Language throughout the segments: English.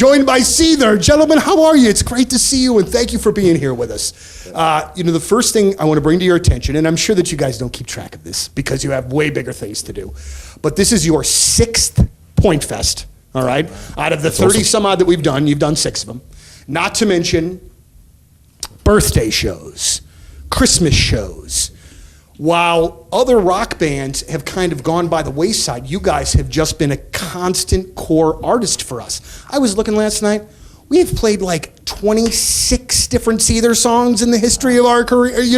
joined by Seether. Gentlemen, how are you? It's great to see you, and thank you for being here with us. The first thing I want to bring to your attention, and I'm sure that you guys don't keep track of this because you have way bigger things to do, but this is your 6th POINTFEST, all right? Out of the 30 some odd that we've done, you've done 6 of them. Not to mention birthday shows, Christmas shows. While other rock bands have kind of gone by the wayside, you guys have just been a constant core artist for us. I was looking last night. We have played like 26 different Seether songs in the history of our career, and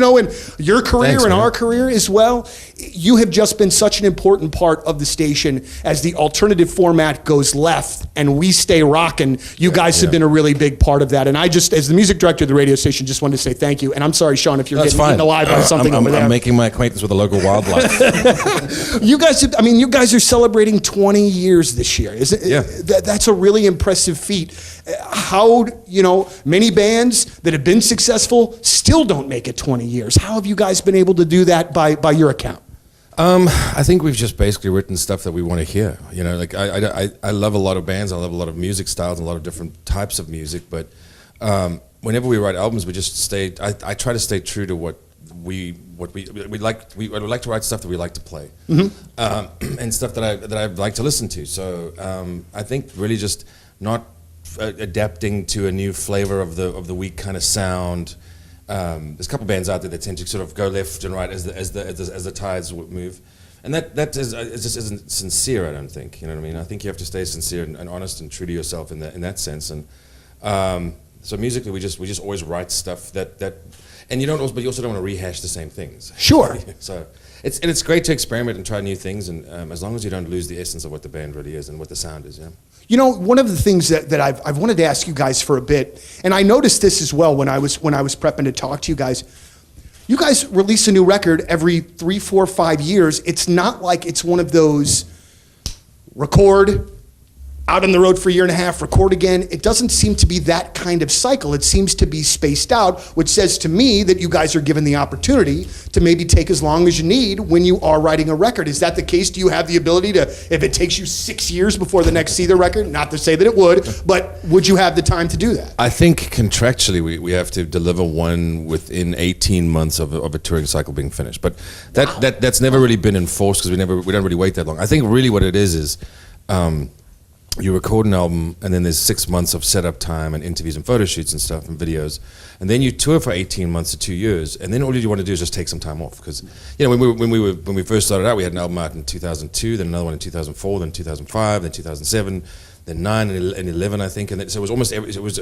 your career. Thanks, and our career as well. You have just been such an important part of the station as the alternative format goes left and we stay rocking. You guys have been a really big part of that. And I just, as the music director of the radio station, just wanted to say thank you. And I'm sorry, Sean, if you're getting eaten alive by something over there. I'm making my acquaintance with the local wildlife. You guys are celebrating 20 years this year. That's a really impressive feat. How, many bands that have been successful still don't make it 20 years. How have you guys been able to do that by your account? I think we've just basically written stuff that we want to hear. I love a lot of bands. I love a lot of music styles and a lot of different types of music. But whenever we write albums, we just stay. I try to stay true to what we like. We would like to write stuff that we like to play, and stuff that I like to listen to. So I think really just not adapting to a new flavor of the week kind of sound. There's a couple bands out there that tend to sort of go left and right as the tides move, and that just isn't sincere. I don't think. You know what I mean? I think you have to stay sincere and honest and true to yourself in that sense. And so musically, we just always write stuff that, and you also don't want to rehash the same things. Sure. So it's great to experiment and try new things, and as long as you don't lose the essence of what the band really is and what the sound is. One of the things that I've wanted to ask you guys for a bit, and I noticed this as well when I was prepping to talk to you guys. You guys release a new record every 3, 4, 5 years. It's not like it's one of those record, out on the road for a year and a half, record again. It doesn't seem to be that kind of cycle. It seems to be spaced out, which says to me that you guys are given the opportunity to maybe take as long as you need when you are writing a record. Is that the case? Do you have the ability to, if it takes you 6 years before the next Seether record, not to say that it would, but would you have the time to do that? I think contractually we have to deliver one within 18 months of a touring cycle being finished. But that's never really been enforced because we don't really wait that long. I think really what it is you record an album, and then there's 6 months of setup time and interviews and photo shoots and stuff and videos, and then you tour for 18 months to 2 years, and then all you want to do is just take some time off. Because when we first started out, we had an album out in 2002, then another one in 2004, then 2005, then 2007, then 9 and 11, I think, and so it was almost it was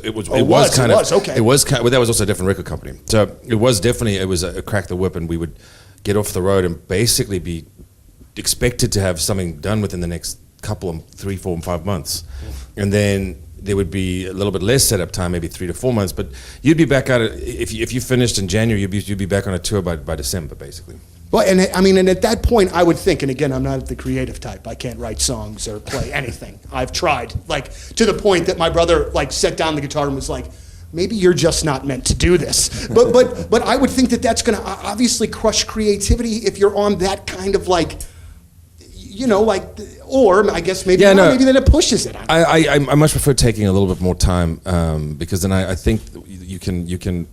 kind of well, that was also a different record company, so it was a crack the whip, and we would get off the road and basically be expected to have something done within the next couple of 3, 4, and 5 months, and then there would be a little bit less setup time, maybe 3 to 4 months. But you'd be back out if you finished in January, you'd be back on a tour by December, basically. Well, and at that point, I would think, and again, I'm not the creative type. I can't write songs or play anything. I've tried, to the point that my brother set down the guitar and was like, maybe you're just not meant to do this. But I would think that that's going to obviously crush creativity if you're on that kind of or I guess maybe maybe then it pushes it. I much prefer taking a little bit more time because then I think you can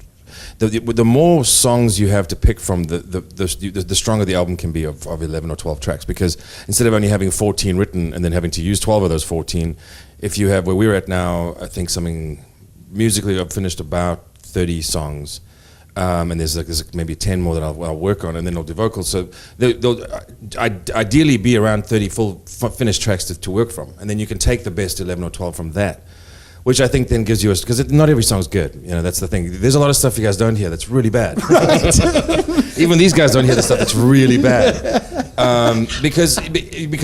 the more songs you have to pick from, the stronger the album can be of 11 or 12 tracks, because instead of only having 14 written and then having to use 12 of those 14, if you have where we're at now, I think something musically I've finished about 30 songs. And there's maybe 10 more that I'll work on, and then I'll do vocals. So there'll ideally be around 30 full finished tracks to work from, and then you can take the best 11 or 12 from that, which I think then gives you because not every song's good. That's the thing. There's a lot of stuff you guys don't hear that's really bad. Right. Even these guys don't hear the stuff that's really bad because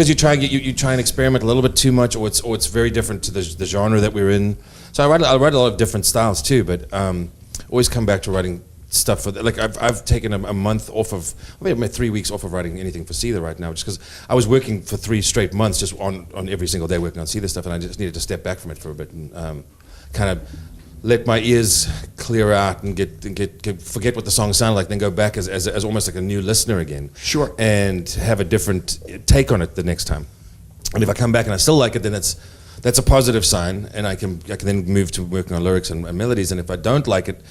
you try and experiment a little bit too much, or it's very different to the genre that we're in. So I write a lot of different styles too, but always come back to writing stuff for I've taken a month off of, maybe 3 weeks off of writing anything for Seether right now, just because I was working for 3 straight months just on every single day working on Seether stuff, and I just needed to step back from it for a bit and kind of let my ears clear out and get forget what the song sounded like, then go back as almost like a new listener again. Sure. And have a different take on it the next time. And if I come back and I still like it, then that's a positive sign, and I can then move to working on lyrics and melodies. And if I don't like it,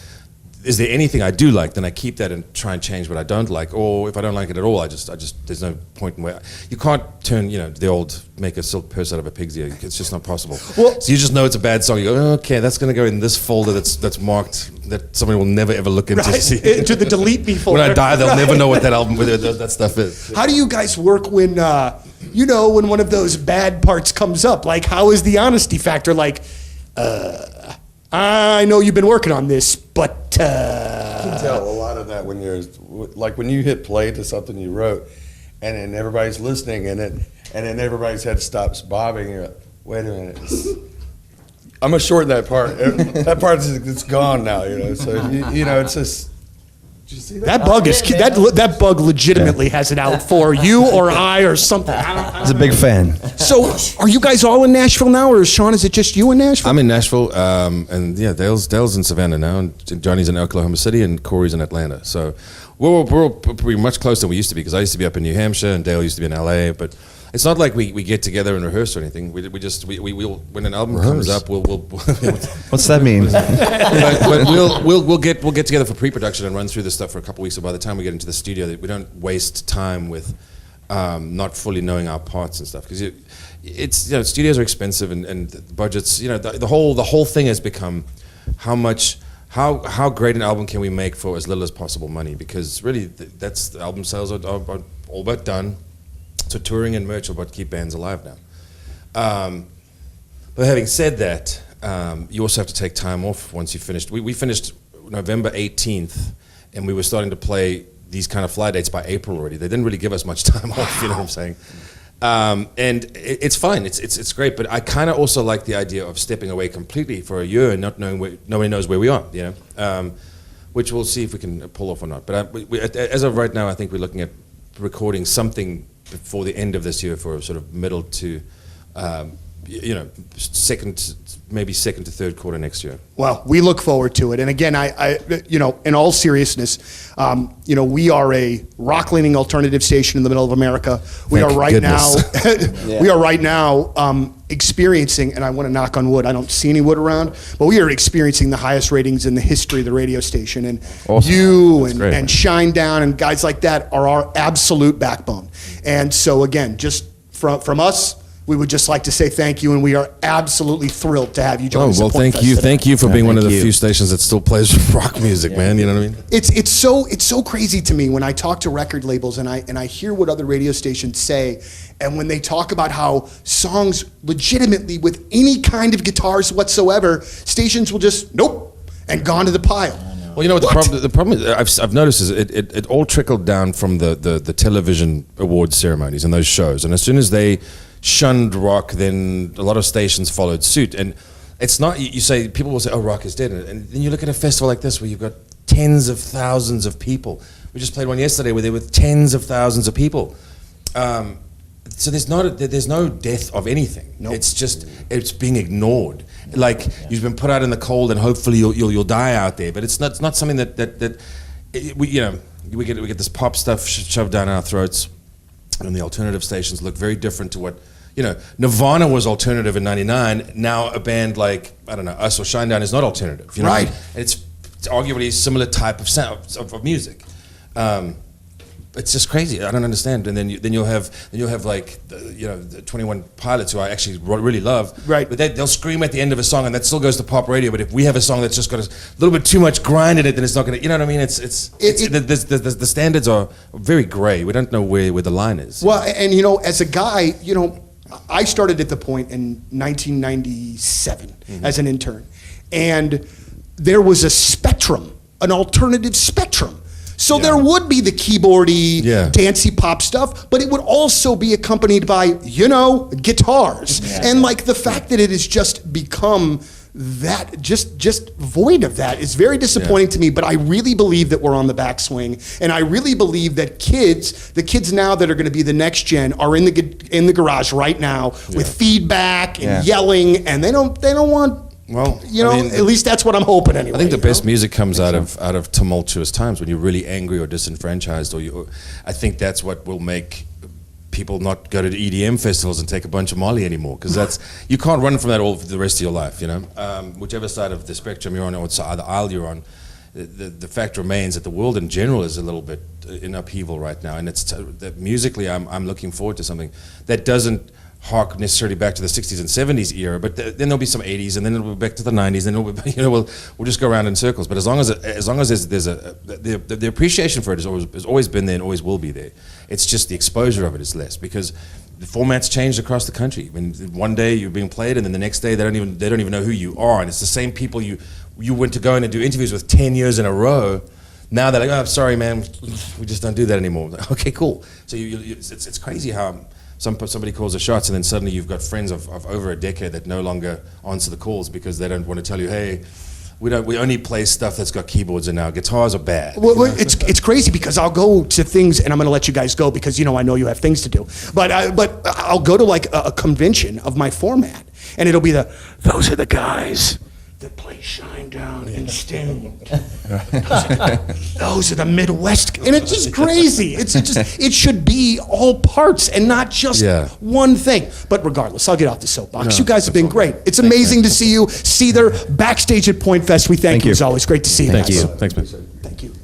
is there anything I do like? Then I keep that and try and change what I don't like. Or if I don't like it at all, I just there's no point in where you can't turn the old make a silk purse out of a pig's ear. It's just not possible. Well, so you just know it's a bad song. You go, okay, that's going to go in this folder that's marked that somebody will never ever look into. Right. Into the delete me folder. When I die, they'll never know what that album that stuff is. How do you guys work when when one of those bad parts comes up? Like, how is the honesty factor? Like, I know you've been working on this, but you can tell a lot of that when when you hit play to something you wrote, and then everybody's listening, and then everybody's head stops bobbing. You're like, wait a minute, I'm gonna shorten that part. That part it's gone now, So it's just. Did you see that? That bug legitimately has it out for you or I or something. He's a big fan. So, are you guys all in Nashville now, or Sean, is it just you in Nashville? I'm in Nashville, and Dale's in Savannah now, and Johnny's in Oklahoma City, and Corey's in Atlanta. So we're pretty much closer than we used to be, because I used to be up in New Hampshire, and Dale used to be in LA. But it's not like we get together and rehearse or anything. We'll when an album comes up, we'll What's that mean? but we'll get together for pre-production and run through this stuff for a couple of weeks. So by the time we get into the studio, we don't waste time with not fully knowing our parts and stuff, because studios are expensive and the budgets. The whole thing has become how great an album can we make for as little as possible money, because really that's the album sales are all but done. So touring and merch are what keep bands alive now. But having said that, you also have to take time off once you finished. We finished November 18th, and we were starting to play these kind of fly dates by April already. They didn't really give us much time off, you know what I'm saying? And it's fine, it's great, but I kind of also like the idea of stepping away completely for a year and not knowing nobody knows where we are, which we'll see if we can pull off or not. But as of right now, I think we're looking at recording something before the end of this year for sort of middle to, second to third quarter next year. Well, we look forward to it. And again, I in all seriousness, we are a rock-leaning alternative station in the middle of America. We are right now experiencing, and I want to knock on wood, I don't see any wood around, but we are experiencing the highest ratings in the history of the radio station. And awesome. You and Shinedown and guys like that are our absolute backbone. And so again, just from us, we would just like to say thank you, and we are absolutely thrilled to have you join us. Oh, well, thank you for being one of the few stations that still plays rock music, man. You know what I mean? It's so crazy to me when I talk to record labels and I hear what other radio stations say, and when they talk about how songs legitimately with any kind of guitars whatsoever, stations will just nope and gone to the pile. Well, you know what the problem is, I've noticed is it all trickled down from the television awards ceremonies and those shows, and as soon as they shunned rock, then a lot of stations followed suit. And it's not, you say, people will say, oh, rock is dead. And then you look at a festival like this where you've got tens of thousands of people. We just played one yesterday where there were tens of thousands of people. So there's no death of anything. Nope. It's just, it's being ignored. Like, you've been put out in the cold and hopefully you'll die out there. But it's not something we get this pop stuff shoved down our throats. And the alternative stations look very different to what, Nirvana was alternative in '99. Now a band like, I don't know, us or Shinedown is not alternative. Right. And it's arguably a similar type of sound of music. It's just crazy. I don't understand. And then you'll have like the 21 Pilots, who I actually really love. Right. But they'll scream at the end of a song, and that still goes to pop radio. But if we have a song that's just got a little bit too much grind in it, then it's not going to. You know what I mean? The standards are very gray. We don't know where the line is. Well, and as a guy, I started at the point in 1997 as an intern, and there was a spectrum, an alternative spectrum. So there would be the keyboardy, dancey pop stuff, but it would also be accompanied by, guitars. Yeah. And like the fact that it has just become that, just void of that is very disappointing to me, but I really believe that we're on the backswing. And I really believe that the kids now that are going to be the next gen are in the garage right now with feedback and yelling, and they don't want. Well, at least that's what I'm hoping anyway. I think the best music comes out of tumultuous times when you're really angry or disenfranchised, I think that's what will make people not go to EDM festivals and take a bunch of Molly anymore, because that's you can't run from that all for the rest of your life, you know. Whichever side of the spectrum you're on, or the aisle you're on, the fact remains that the world in general is a little bit in upheaval right now, and it's that musically I'm looking forward to something that doesn't hark necessarily back to the 60s and 70s era, but then there'll be some 80s, and then it'll be back to the 90s, and it'll be, you know, we'll just go around in circles. But as long as there's the appreciation for it has always been there and always will be there. It's just the exposure of it is less, because the format's changed across the country. I mean, one day you're being played, and then the next day they don't even know who you are, and it's the same people you went to go in and do interviews with 10 years in a row. Now they're like, oh, sorry, man, we just don't do that anymore. Like, okay, cool. So it's crazy how somebody calls the shots, and then suddenly you've got friends of over a decade that no longer answer the calls because they don't want to tell you, hey, we only play stuff that's got keyboards and our guitars are bad. Well, it's crazy because I'll go to things, and I'm going to let you guys go because I know you have things to do. But I'll go to like a convention of my format, and it'll be those are the guys that play Shinedown and Sting. Those are the Midwest, and it's just crazy. It should be all parts and not just one thing. But regardless, I'll get off the soapbox. You guys have been great. It's amazing to see you, Seether, backstage at POINTFEST. We thank you as always. Great to see you. Thank guys. you. Thanks, man. Thank you.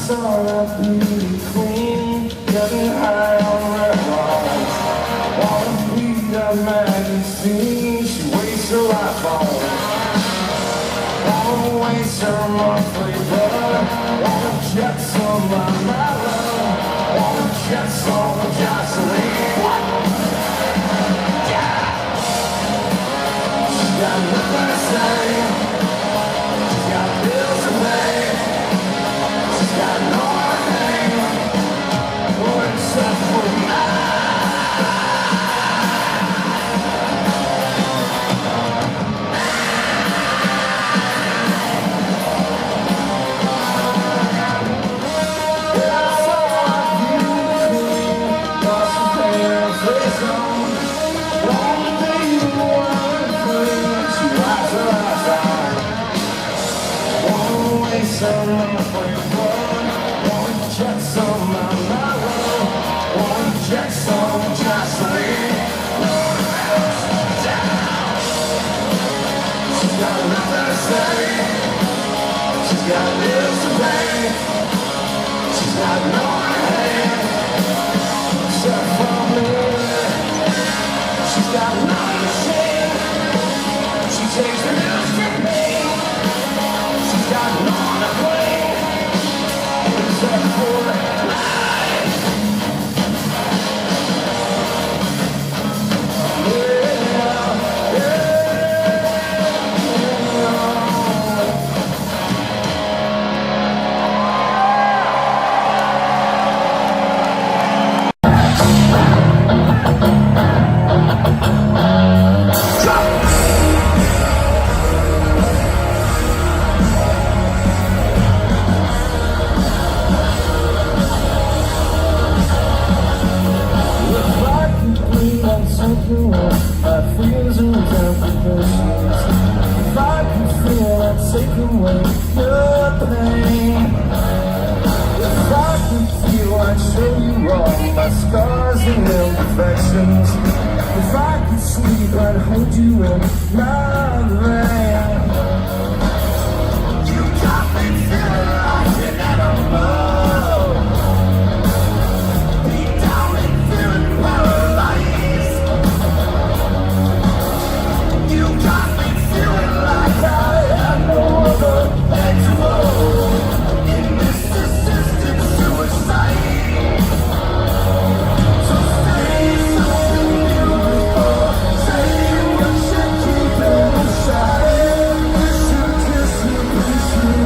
saw that beauty queen getting high on red wine. Wanna read a magazine she wastes her life on. Wanna waste her monthly blood. Wanna jet some my love. Wanna jet some gasoline. Yeah. She got nothing to say. She's got bills to pay. She's got no name. What except for takes the news from me. She's got no on the plane. imperfections. If I could sleep, I'd hold you in my rain. You got me feeling like an animal. Deep down and feeling paralyzed. You got me feeling like I have no other head to hold in this assisted suicide. So say something beautiful, say what you're keeping inside. This anticipation,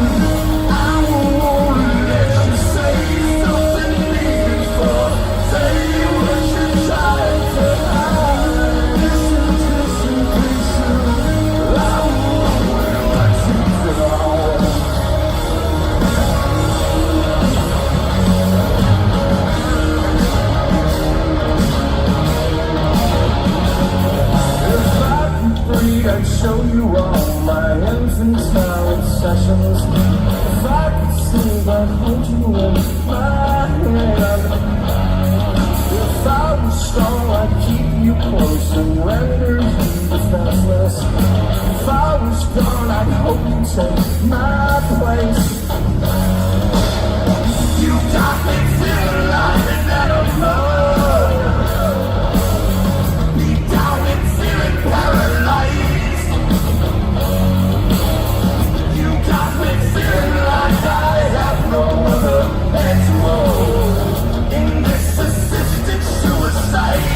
I won't let you say something meaningful, say what you're trying to hide. This anticipation, I won't let you down. If I could breathe, I'd show you all my infantile obsessions. If I could sleep, I'd hold you in my hand. If I was strong, I'd keep you close and render you defenseless. If I was gone, I'd hope you take my place. You got me feeling like an animal. Deep down and feeling paralyzed. You got me feeling like I have no other head to hold in this assisted suicide.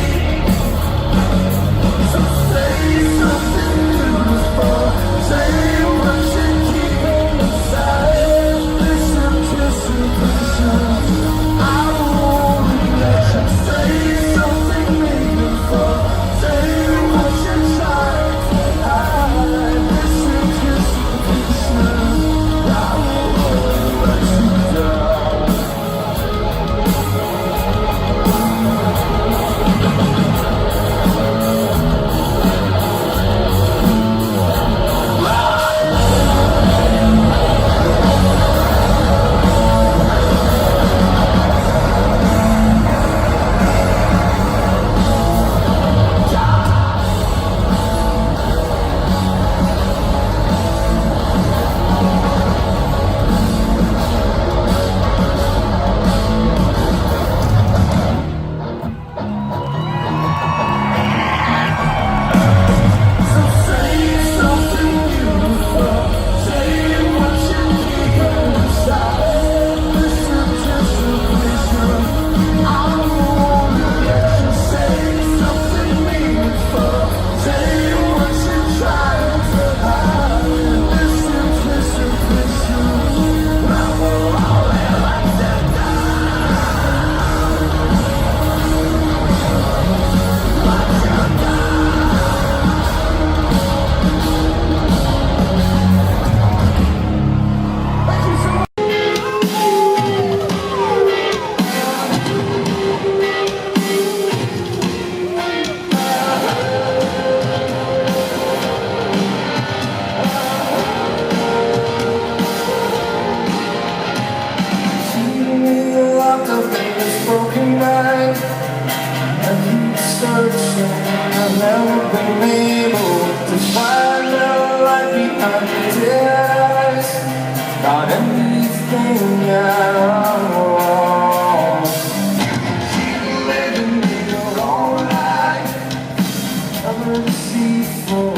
So say something beautiful, say what you're keeping inside. This anticipation, I won't let you say something meaningful, say what you're trying to hide. This anticipation, I won't let you down. So say something beautiful, say what you're keeping inside. This anticipation, I won't let you say something meaningful, say what you're trying to hide. This anticipation, I won't let that locked up in this broken mind. I keep searching, I've never been able to find a light behind the dead eyes. Not anything at all. Keep living your own life, never deceitful,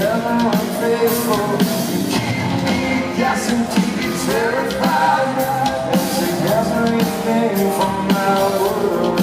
never unfaithful. You keep me guessing, keep me terrified, and take everything from my world.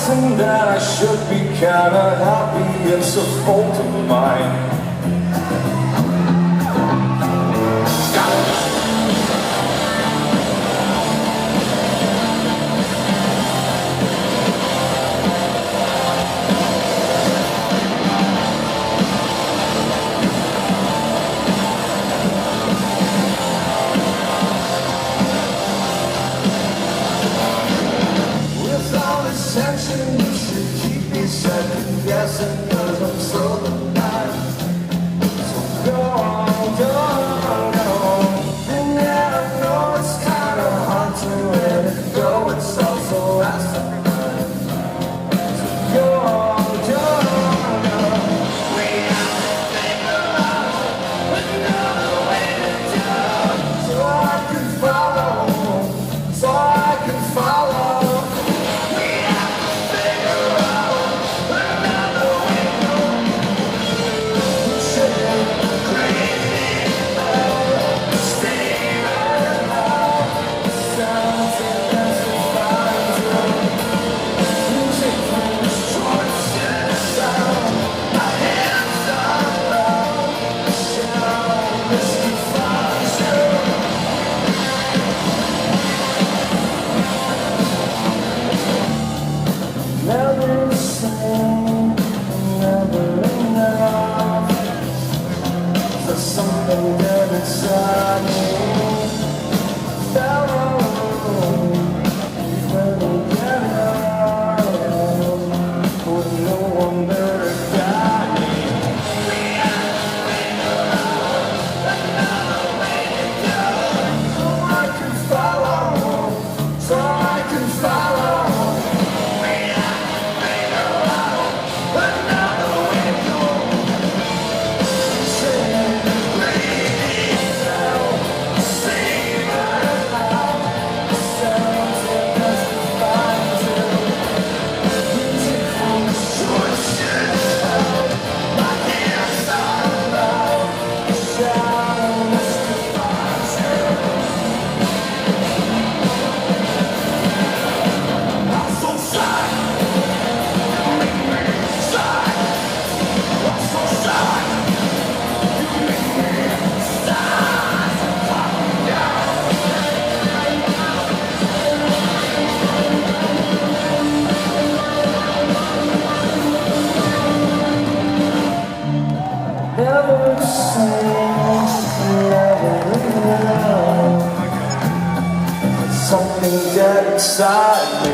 realizing that I should be kinda happy, it's a fault of mine. With all this tension, you should keep me second guessing, 'cause I'm so alive. So go on, go on, go on. And yeah, I know it's kinda hard to let it go, it's also asinine. So go on, go on, go on. We have to figure out another way to do it, so I can follow, so I can follow. We have to figure out another way to do it. Crazy love, stay alive. Sounds and that's what finds you. Music from the choices out. My hands are up. Shout, mystifies you. Never the same, never enough. There's something dead inside me. Fellow, we'll get out. With no one there to guide me. We have to figure out another way to do it, so I can follow, so I can follow. We have to figure out another way to do it. Never the same, never enough. There's something dead inside me.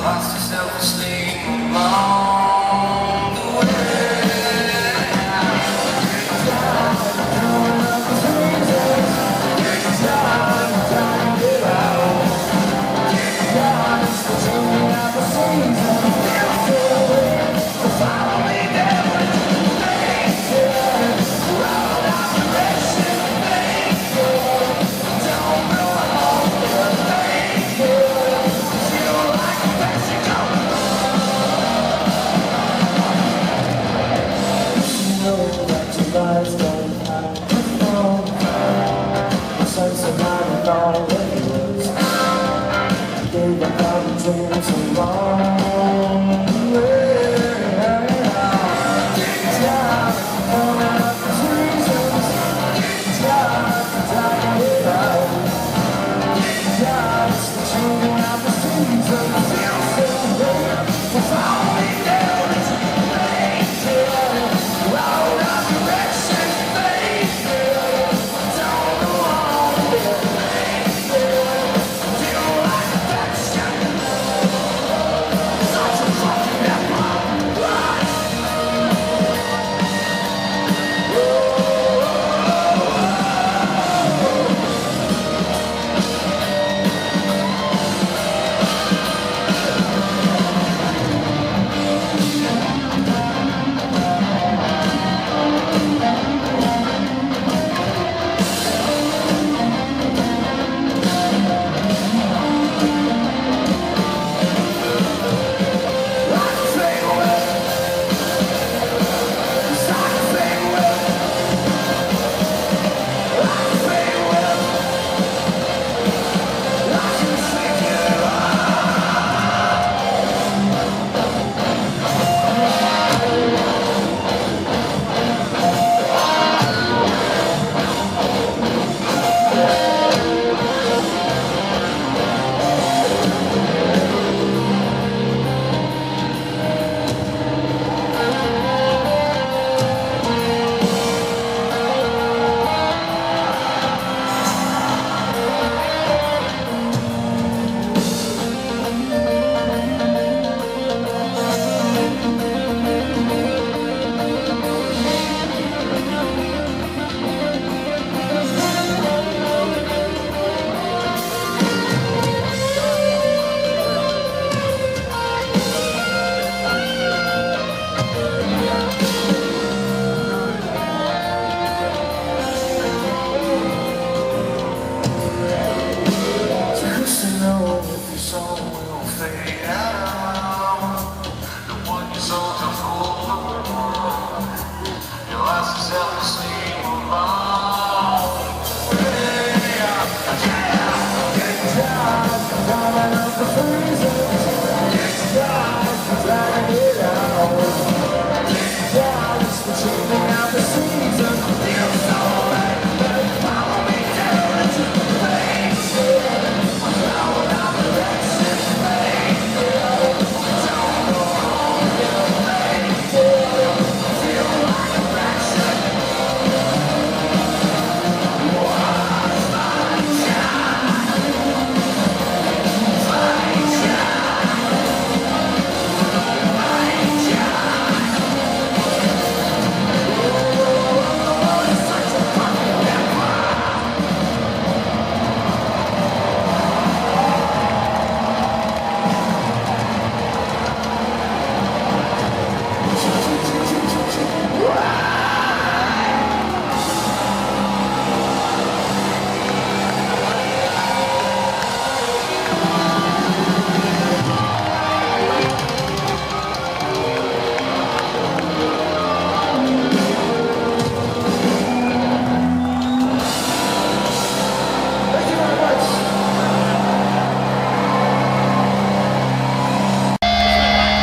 Lost your self-esteem along the way.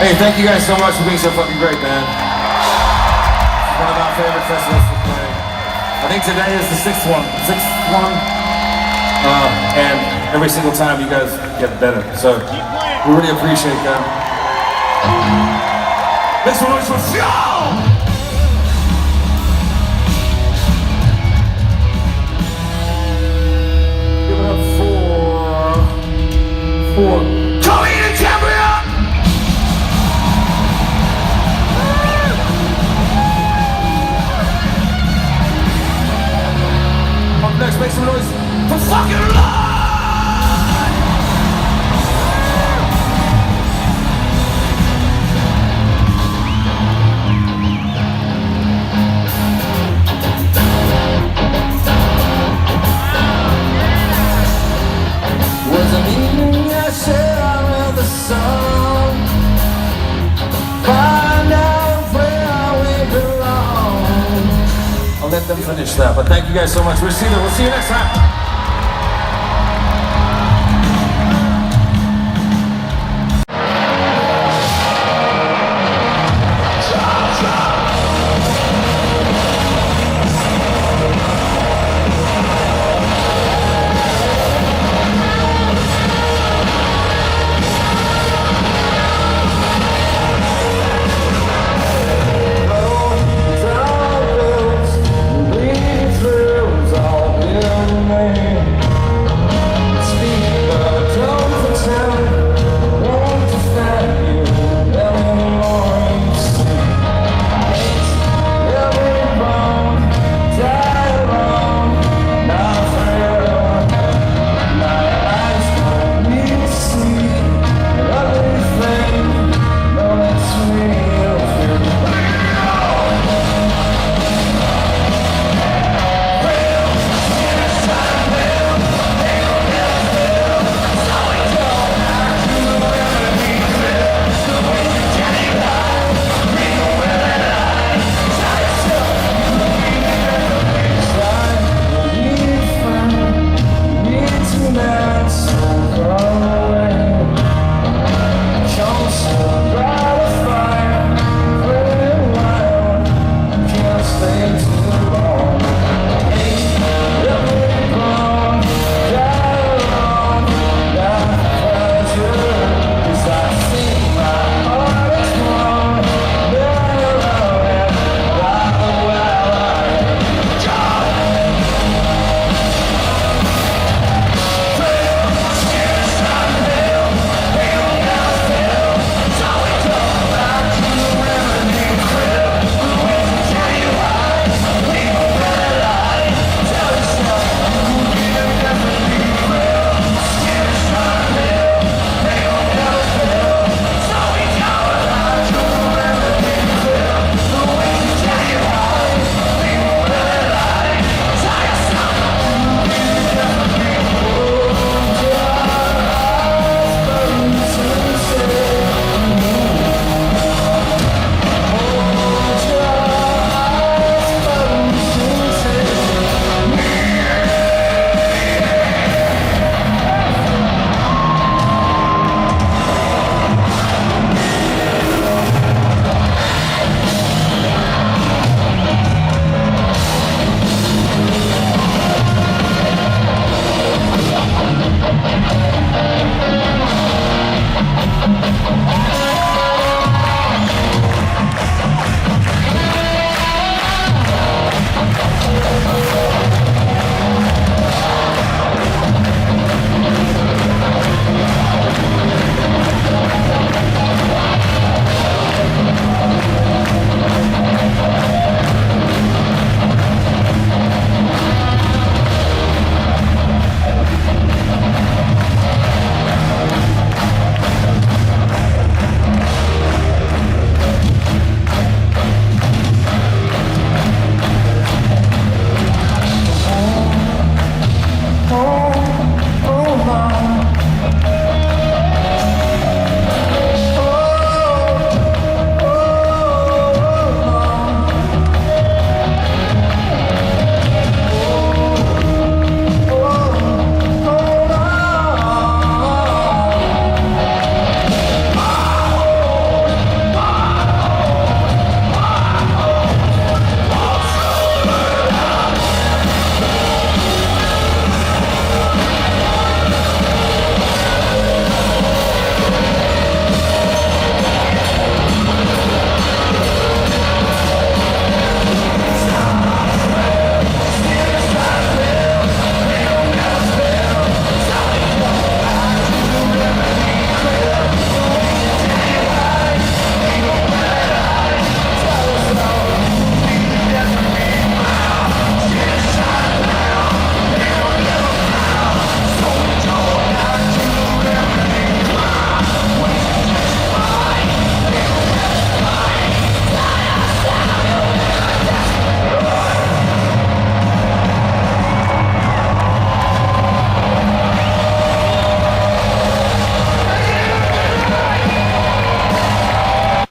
Hey, thank you guys so much for being so fucking great, man. It's one of our favorite festivals to play. I think today is the sixth one. And every single time you guys get better. So we really appreciate that. Make some noise for show! Give it up for Tony and Champion! Up next, make some noise for fucking love! Was an evening I shared with the sun. Find out where we belong. I'll let them finish that, but thank you guys so much. We'll see you next time.